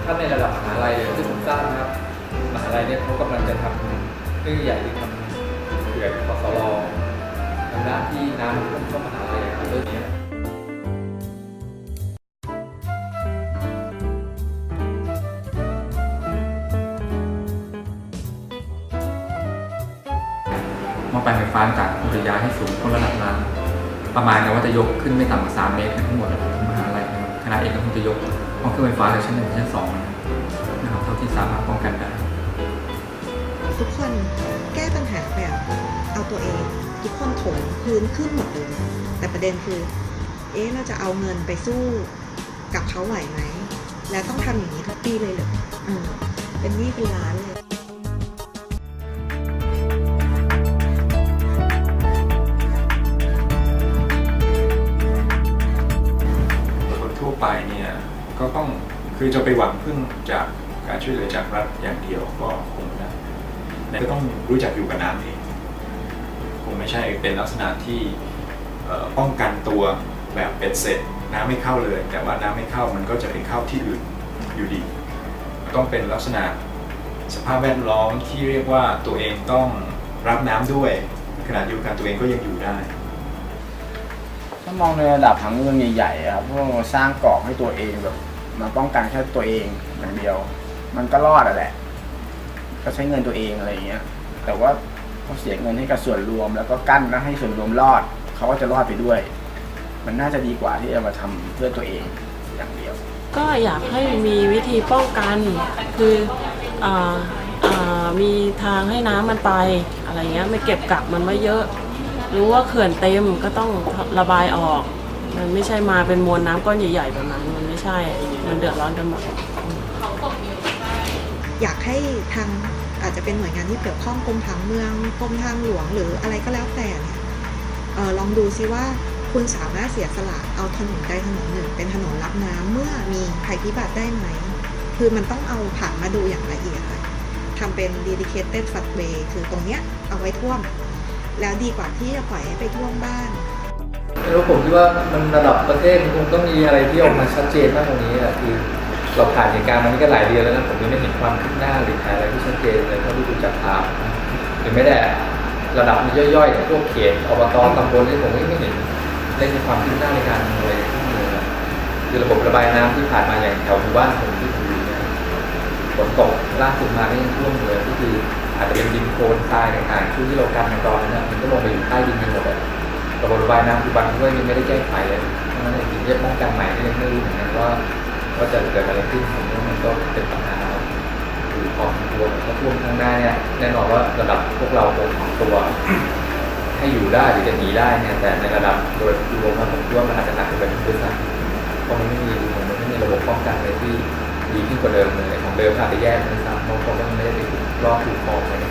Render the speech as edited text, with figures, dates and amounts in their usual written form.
ถ้าในระดับมหาลัยที่ผมทราบนะครับมหาลัยเนี่ยเขากำลังจะทำเรื่องใหญ่ที่ทำเขื่อนคสลทางด้านที่น้ำท่วมเข้ามหาลัยครับเรื่องนี้หม้อแปลงไฟฟ้าต่างๆจะย้ายให้สูงพ้นระดับน้ำประมาณกันว่าจะยกขึ้นไม่ต่ำกว่า3 เมตรทั้งหมดมหาลัยคณะเอกก็คงจะยกห้องเครื่องไฟฟ้าจากชั้น 1 ชั้น 2นะครับเท่าที่สามารถป้องกันได้ทุกคนแก้ปัญหาแบบเอาตัวเองทุกคนถมพื้นขึ้นหมดเลยแต่ประเด็นคือเราจะเอาเงินไปสู้กับเขาไหวไหมแล้วต้องทำอย่างนี้ทุกปีเลยเหรอเป็นหนี้เป็นล้านเลยคนทั่วไปเนี่ยก็ต้องคือจะไปหวังพึ่งจากการช่วยเหลือจากรัฐอย่างเดียวก็คงไม่ได้ก็ต้องรู้จักอยู่กับน้ำเองคงไม่ใช่เป็นลักษณะที่ป้องกันตัวแบบเป็นเสร็จน้ำไม่เข้าเลยแต่ว่าน้ำไม่เข้ามันก็จะเป็นเข้าที่อื่นอยู่ดีต้องเป็นลักษณะสภาพแวดล้อมที่เรียกว่าตัวเองต้องรับน้ำด้วยขณะเดียวกันตัวเองก็ยังอยู่ได้ถ้ามองในระดับผังเมืองใหญ่ๆครับพวกเราสร้างเกาะให้ตัวเองแบบมาป้องกันแค่ตัวเองอย่างเดียวมันก็รอดแหละก็ใช้เงินตัวเองอะไรอย่างเงี้ยแต่ว่าเขาเสียเงินให้กับส่วนรวมแล้วก็กั้นแล้วให้ส่วนรวมรอดเขาก็จะรอดไปด้วยมันน่าจะดีกว่าที่จะมาทำเพื่อตัวเองอย่างเดียวก็อยากให้มีวิธีป้องกันคือมีทางให้น้ำมันไปอะไรเงี้ยไม่เก็บกักมันไว้เยอะรู้ว่าเขื่อนเต็มก็ต้องระบายออกมันไม่ใช่มาเป็นมวลน้ำก้อนใหญ่ๆแบบนั้นมันไม่ใช่มันเดือดร้อนกันหมดอยากให้ทางอาจจะเป็นหน่วยงานที่เกี่ยวข้องกรมผังเมืองกรมทางหลวงหรืออะไรก็แล้วแต่เนี่ยลองดูซิว่าคุณสามารถเสียสละเอาถนนใดถนนหนึ่งเป็นถนนรับน้ำเมื่อมีภัยพิบัติได้ไหมคือมันต้องเอาผังมาดูอย่างละเอียดค่ะทำเป็น dedicated floodway คือตรงเนี้ยเอาไว้ท่วมแล้วดีกว่าที่จะปล่อยให้ไปท่วมบ้านแล้วผมคิดว่ามันระดับประเทศมันคงต้องมีอะไรที่ออกมาชัดเจนมากกว่านี้แหละคือเราผ่านเหตุการณ์มานี้ก็หลายเดือนแล้วนะผมยังไม่เห็นความคืบหน้าหรืออะไรที่ชัดเจนเลยเท่าที่ดูจากข่าวหรือไม่ได้ระดับย่อยๆอย่างพวกเขตอบต.ตำบลที่ผมไม่เห็นได้มีความคืบหน้าในการอะไรขึ้นเลยคือระบบระบายน้ำที่ผ่านมาอย่างแถวหมู่บ้านผมที่อยู่เนี่ยฝนตกล่าสุดมาไม่ยังท่วมเลยก็คืออาจจะเป็นดินโคลนทรายต่างๆที่เรากันในตอนนั้นมันก็ลงไปอยู่ใต้ดินไปหมดเลยระบบระบายน้ำปัจจุบันก็ยังไม่ได้แก้ไขเลยเพราะฉะนั้นสิ่งที่จะป้องกันใหม่ก็ยังไม่รู้เหมือนกันว่าจะเกิดอะไรขึ้นผมว่ามันก็เป็นปัญหาคือพอสมควรถ้าท่วมข้างหน้าเนี่ยแน่นอนว่าระดับพวกเราคงของตัวให้อยู่ได้หรือจะหนีได้เนี่ยแต่ในระดับโดยรวมผมคิดว่ามันอาจจะหนักกว่าเดิมด้วยซ้ำเพราะมันไม่มีระบบป้องกันอะไรที่ดีขึ้นกว่าเดิมเลยของเดิมอาจจะแย่ด้วยซ้ำเพราะมันไม่ได้ไปรอบถูกคออะไร